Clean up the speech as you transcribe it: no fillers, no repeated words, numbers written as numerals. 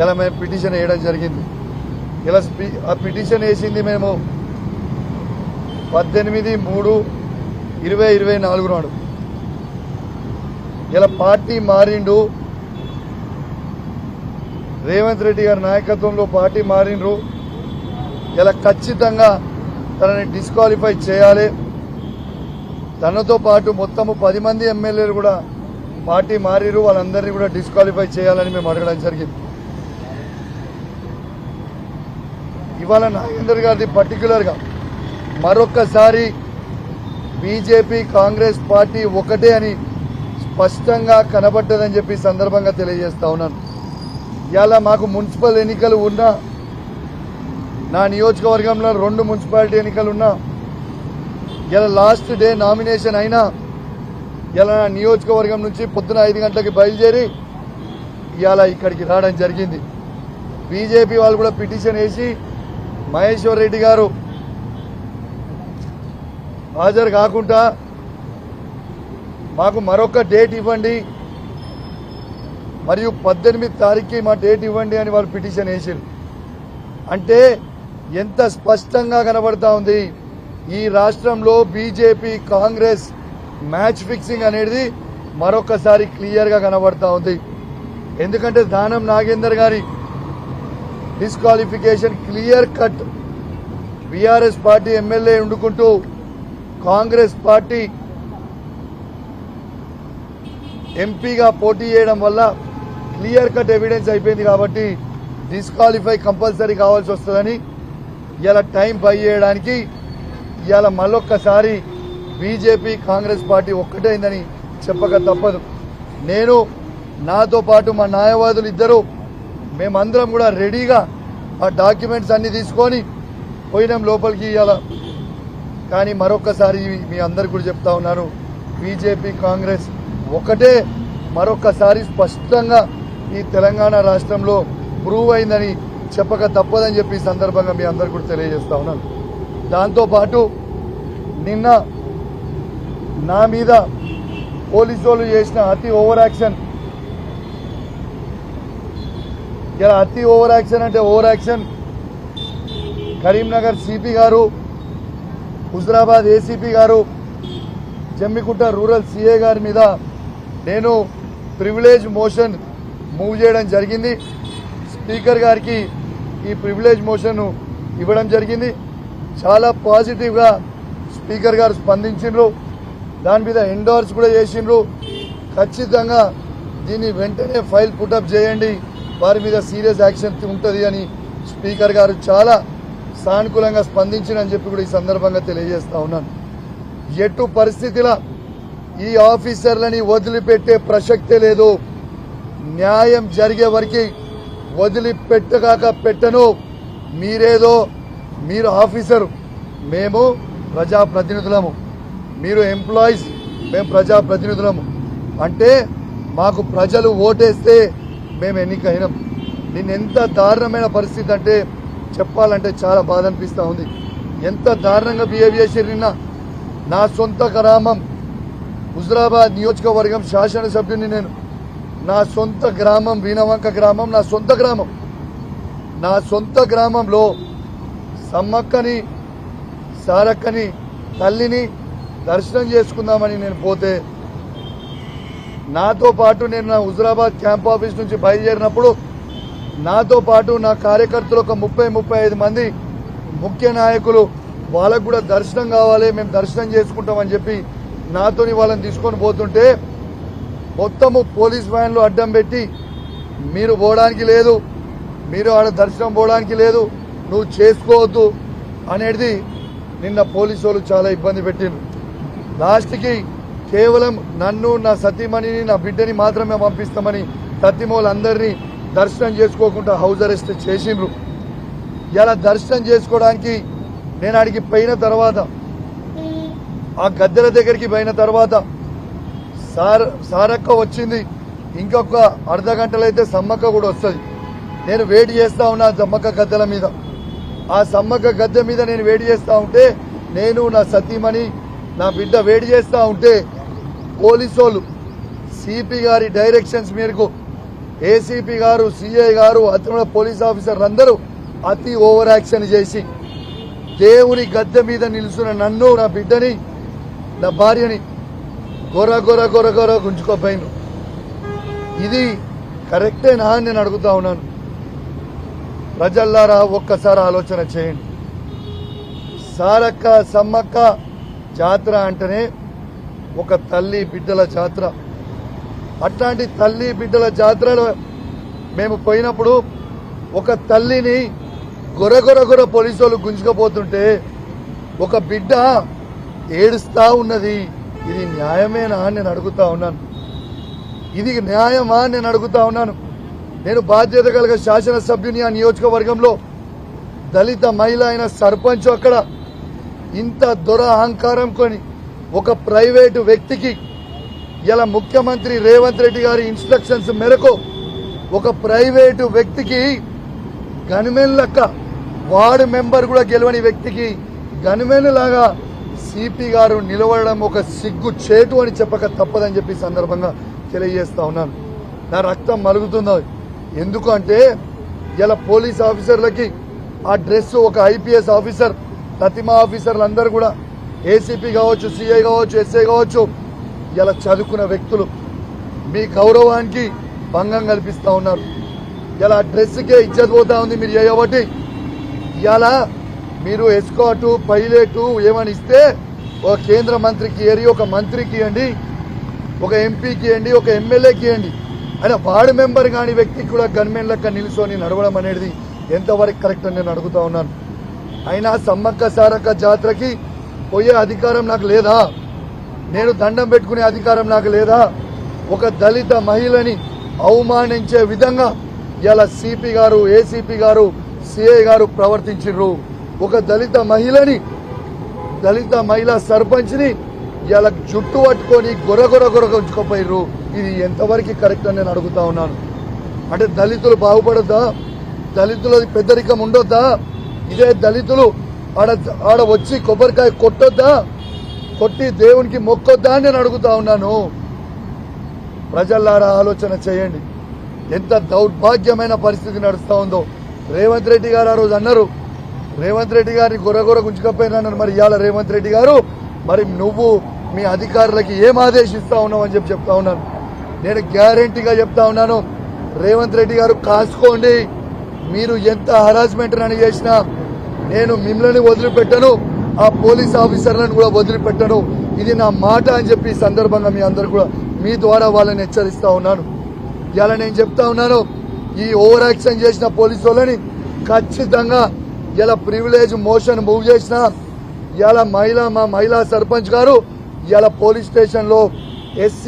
ఇలా మేము పిటిషన్ వేయడం జరిగింది. ఇలా ఆ పిటిషన్ వేసింది మేము 18/3/2024 నాడు. ఇలా పార్టీ మారిండు, రేవంత్ రెడ్డి గారి నాయకత్వంలో పార్టీ మారిండ్రు. ఇలా ఖచ్చితంగా తనని డిస్క్వాలిఫై చేయాలి. తనతో పాటు మొత్తము 10 మంది ఎమ్మెల్యేలు కూడా పార్టీ మారిరు, వాళ్ళందరినీ కూడా డిస్క్వాలిఫై చేయాలని మేము అడగడం జరిగింది. ఇవాళ నాగేందర్ గారిది పర్టికులర్గా మరొక్కసారి బీజేపీ కాంగ్రెస్ పార్టీ ఒకటే అని స్పష్టంగా కనబడ్డదని చెప్పి సందర్భంగా తెలియజేస్తా ఉన్నాను. ఇలా మాకు మున్సిపల్ ఎన్నికలు ఉన్నా, నా నియోజకవర్గంలో 2 మున్సిపాలిటీ ఎన్నికలు ఉన్నా, ఇలా లాస్ట్ డే నామినేషన్ అయినా ఇలా నా నియోజకవర్గం నుంచి పొద్దున 5 గంటలకి బయలుదేరి ఇవాళ ఇక్కడికి రావడం జరిగింది. బీజేపీ వాళ్ళు కూడా పిటిషన్ వేసి మహేశ్వర్ రెడ్డి గారు హాజరు కాకుండా మాకు మరొక డేట్ ఇవ్వండి, మరియు 18 తారీఖుకి మా డేట్ ఇవ్వండి అని వాళ్ళు పిటిషన్ వేసారు. అంటే ఎంత స్పష్టంగా కనబడతా ఉంది ఈ రాష్ట్రంలో బీజేపీ కాంగ్రెస్ మ్యాచ్ ఫిక్సింగ్ అనేది మరొకసారి క్లియర్గా కనబడతా ఉంది. ఎందుకంటే దానం నాగేందర్ గారి disqualification clear cut. BRS party MLA ఉండుకుంటూ కాంగ్రెస్ పార్టీ ఎంపీగా పోటీ చేయడం వల్ల క్లియర్ కట్ ఎవిడెన్స్ అయిపోయింది. కాబట్టి డిస్క్వాలిఫై కంపల్సరీ కావాల్సి వస్తుందని ఇలా టైం బై చేయడానికి ఇలా మళ్ళొక్కసారి బీజేపీ కాంగ్రెస్ పార్టీ ఒక్కటైందని చెప్పక తప్పదు. నేను నాతో పాటు మా న్యాయవాదులు ఇద్దరు మేమందరం కూడా రెడీగా ఆ డాక్యుమెంట్స్ అన్ని తీసుకొని పోయినాం లోపలికి ఇవాళ. కానీ మరొక్కసారి మీ అందరికి కూడా చెప్తా ఉన్నాను, బీజేపీ కాంగ్రెస్ ఒకటే మరొక్కసారి స్పష్టంగా ఈ తెలంగాణ రాష్ట్రంలో ప్రూవ్ అయిందని చెప్పక తప్పదని చెప్పి ఈ సందర్భంగా మీ అందరికి కూడా తెలియజేస్తా ఉన్నాను. దాంతోపాటు నిన్న నా మీద పోలీసు వాళ్ళు చేసిన అతి ఓవర్ యాక్షన్, ఇలా అతి ఓవర్ యాక్షన్ అంటే ఓవర్ యాక్షన్, కరీంనగర్ సిపి గారు, హుజరాబాద్ ఏసీపీ గారు, జమ్మికుంట రూరల్ సిఏ గారి మీద నేను ప్రివిలేజ్ మోషన్ మూవ్ చేయడం జరిగింది. స్పీకర్ గారికి ఈ ప్రివిలేజ్ మోషన్ ఇవ్వడం జరిగింది. చాలా పాజిటివ్గా స్పీకర్ గారు స్పందించిండ్రు, దాని మీద ఎండోర్స్ కూడా చేసిండ్రు. ఖచ్చితంగా దీన్ని వెంటనే ఫైల్ పుటప్ చేయండి, వారి మీద సీరియస్ యాక్షన్ ఉంటుంది అని స్పీకర్ గారు చాలా సానుకూలంగా స్పందించినని చెప్పి కూడా ఈ సందర్భంగా తెలియజేస్తా ఉన్నాను. ఎటు పరిస్థితిలో ఈ ఆఫీసర్లని వదిలిపెట్టే ప్రసక్తే లేదు. న్యాయం జరిగే వరకు వదిలిపెట్టగాక పెట్టను. మీరేదో మీరు ఆఫీసరు, మేము ప్రజాప్రతినిధులము, మీరు ఎంప్లాయీస్, మేము ప్రజాప్రతినిధులము. అంటే మాకు ప్రజలు ఓటేస్తే మేము ఎన్నికైనాం. నిన్న ఎంత దారుణమైన పరిస్థితి అంటే చెప్పాలంటే చాలా బాధ అనిపిస్తూ ఉంది. ఎంత దారుణంగా బిహేవ్ చేశారు. నిన్న నా సొంత గ్రామం హుజరాబాద్ నియోజకవర్గం శాసనసభ్యుని నేను, నా సొంత గ్రామం వీణవంక గ్రామం, నా సొంత గ్రామంలో సమ్మక్కని సారక్కని తల్లిని దర్శనం చేసుకుందామని నేను పోతే, నాతో పాటు నేను నా హుజరాబాద్ క్యాంప్ ఆఫీస్ నుంచి బయలుదేరినప్పుడు నాతో పాటు నా కార్యకర్తలు ఒక 30-35 మంది ముఖ్య నాయకులు, వాళ్ళకు కూడా దర్శనం కావాలి, మేము దర్శనం చేసుకుంటామని చెప్పి నాతోని వాళ్ళని తీసుకొని పోతుంటే మొత్తము పోలీస్ వ్యాన్లు అడ్డం పెట్టి మీరు పోవడానికి లేదు, మీరు ఆడ దర్శనం పోవడానికి లేదు, నువ్వు చేసుకోవద్దు అనేది నిన్న పోలీసు వాళ్ళు చాలా ఇబ్బంది పెట్టిండ్రు. లాస్ట్కి కేవలం నన్ను, నా సతీమణిని, నా బిడ్డని మాత్రమే పంపిస్తామని సతీమూలందరినీ దర్శనం చేసుకోకుండా హౌస్ అరెస్ట్ చేసిండ్రు. ఇలా దర్శనం చేసుకోవడానికి నేను అడిగి పోయిన తర్వాత, ఆ గద్దెల దగ్గరికి పోయిన తర్వాత సారక్క వచ్చింది, ఇంకొక అర్ధ గంటలైతే సమ్మక్క కూడా వస్తుంది. నేను వెయిట్ చేస్తా ఉన్నా సమ్మక్క గద్దెల మీద. ఆ సమ్మక్క గద్దె మీద నేను వెయిట్ చేస్తా ఉంటే, నేను నా సతీమణి నా బిడ్డ వెయిట్ చేస్తా ఉంటే పోలీసు వాళ్ళు సిపి గారి డైరెక్షన్స్ మేరకు ఏసీపీ గారు, సిఐ గారు, అతను పోలీస్ ఆఫీసర్లు అందరూ అతి ఓవర్ యాక్షన్ చేసి దేవుని గద్దె మీద నిలుచున్న నన్ను, నా బిడ్డని, నా భార్యని గొర్ర గొర్ర గొర్ర గొర్ర గుంజుకోపోయిను. ఇది కరెక్టేనా అని నేను అడుగుతా ఉన్నాను. ప్రజల్లారా ఒక్కసారి ఆలోచన చేయండి. సారక్క సమ్మక్క జాతర అంటేనే ఒక తల్లి బిడ్డల జాతర. అట్లాంటి తల్లి బిడ్డల జాతరలో మేము పోయినప్పుడు ఒక తల్లిని గొర్ర పోలీసు వాళ్ళు గుంజుకపోతుంటే ఒక బిడ్డ ఏడుస్తా ఉన్నది. ఇది న్యాయమేనా అని నేను అడుగుతా ఉన్నాను. ఇది న్యాయమా అని నేను అడుగుతా ఉన్నాను. నేను బాధ్యత కలిగ శాసనసభ్యుని ఆ నియోజకవర్గంలో దళిత మహిళ అయిన సర్పంచ్ అక్కడ ఇంత అహంకారం కొని ఒక ప్రైవేటు వ్యక్తికి ఇలా ముఖ్యమంత్రి రేవంత్ రెడ్డి గారి ఇన్స్ట్రక్షన్స్ మేరకు ఒక ప్రైవేటు వ్యక్తికి గన్మెన్ లెక్క వార్డు మెంబర్ కూడా గెలవని వ్యక్తికి గన్మెన్ లాగా సిపి గారు నిలవడం ఒక సిగ్గు చేటు అని చెప్పక తప్పదని చెప్పి సందర్భంగా తెలియజేస్తా ఉన్నాను. నా రక్తం మరుగుతుంది. ఎందుకు అంటే ఇలా పోలీస్ ఆఫీసర్లకి ఆ డ్రెస్ ఒక ఐపీఎస్ ఆఫీసర్, ప్రతిమా ఆఫీసర్లు అందరూ కూడా ఏసీపీ కావచ్చు, సిఐ కావచ్చు, ఎస్ఐ కావచ్చు, ఇలా చదువుకున్న వ్యక్తులు మీ గౌరవానికి భంగం కల్పిస్తా ఉన్నారు. ఇలా డ్రెస్కే ఇజ్జత్ పోతా ఉంది మీరు చేయబట్టి. ఇలా మీరు ఎస్కాటు పైలట్ ఏమని ఇస్తే ఒక కేంద్ర మంత్రికి ఏరి, ఒక మంత్రికి ఇవ్వండి, ఒక ఎంపీకి ఇవ్వండి, ఒక ఎమ్మెల్యేకి ఇవ్వండి. అయినా వార్డు మెంబర్ కాని వ్యక్తికి కూడా గన్మెన్ లెక్క నిలుసొని నడవడం అనేది ఎంతవరకు కరెక్ట్ అని నేను అడుగుతా ఉన్నాను. అయినా సమ్మక్క సారక్క జాతరకి పోయే అధికారం నాకు లేదా? నేను దండం పెట్టుకునే అధికారం నాకు లేదా? ఒక దళిత మహిళని అవమానించే విధంగా ఇలా సిపి గారు, ఏసీపీ గారు, సిఐ గారు ప్రవర్తించారు. ఒక దళిత మహిళా సర్పంచ్ని ఇలా జుట్టు పట్టుకొని గొర్ర ఉంచుకోపోయారు. ఇది ఎంతవరకు కరెక్ట్ అని నేను అడుగుతా ఉన్నాను. అంటే దళితులు బాగుపడొద్దా? దళితులది పెద్దరికం ఉండొద్దా? ఇదే దళితులు ఆడ వచ్చి కొబ్బరికాయ కొట్టొద్దా? కొట్టి దేవునికి మొక్కొద్దా అని నేను అడుగుతా ఉన్నాను. ప్రజల్లారా ఆలోచన చేయండి. ఎంత దౌర్భాగ్యమైన పరిస్థితి నడుస్తూ ఉందో. రేవంత్ రెడ్డి గారు ఆ రోజు అన్నారు, రేవంత్ రెడ్డి గారిని గొర్ర గుంజుకపోయినా. మరి ఇవాళ రేవంత్ రెడ్డి గారు మరి నువ్వు మీ అధికారులకి ఏం ఆదేశిస్తా ఉన్నావు అని చెప్తా ఉన్నాను. నేను గ్యారంటీగా చెప్తా ఉన్నాను, రేవంత్ రెడ్డి గారు కాసుకోండి. మీరు ఎంత హరాస్మెంట్ అని చేసినా నేను మిమ్మల్ని వదిలిపెట్టను, ఆ పోలీస్ ఆఫీసర్లను కూడా వదిలిపెట్టను. ఇది నా మాట అని చెప్పి ఈ సందర్భంగా మీ అందరు కూడా మీ ద్వారా వాళ్ళని హెచ్చరిస్తా ఉన్నాను. ఇలా నేను చెప్తా ఉన్నాను, ఈ ఓవర్ యాక్షన్ చేసిన పోలీసు వాళ్ళని ఖచ్చితంగా ఇలా ప్రివిలేజ్ మోషన్ మూవ్ చేసిన ఇలా మా మహిళా సర్పంచ్ గారు ఇలా పోలీస్ స్టేషన్ లో ఎస్సీ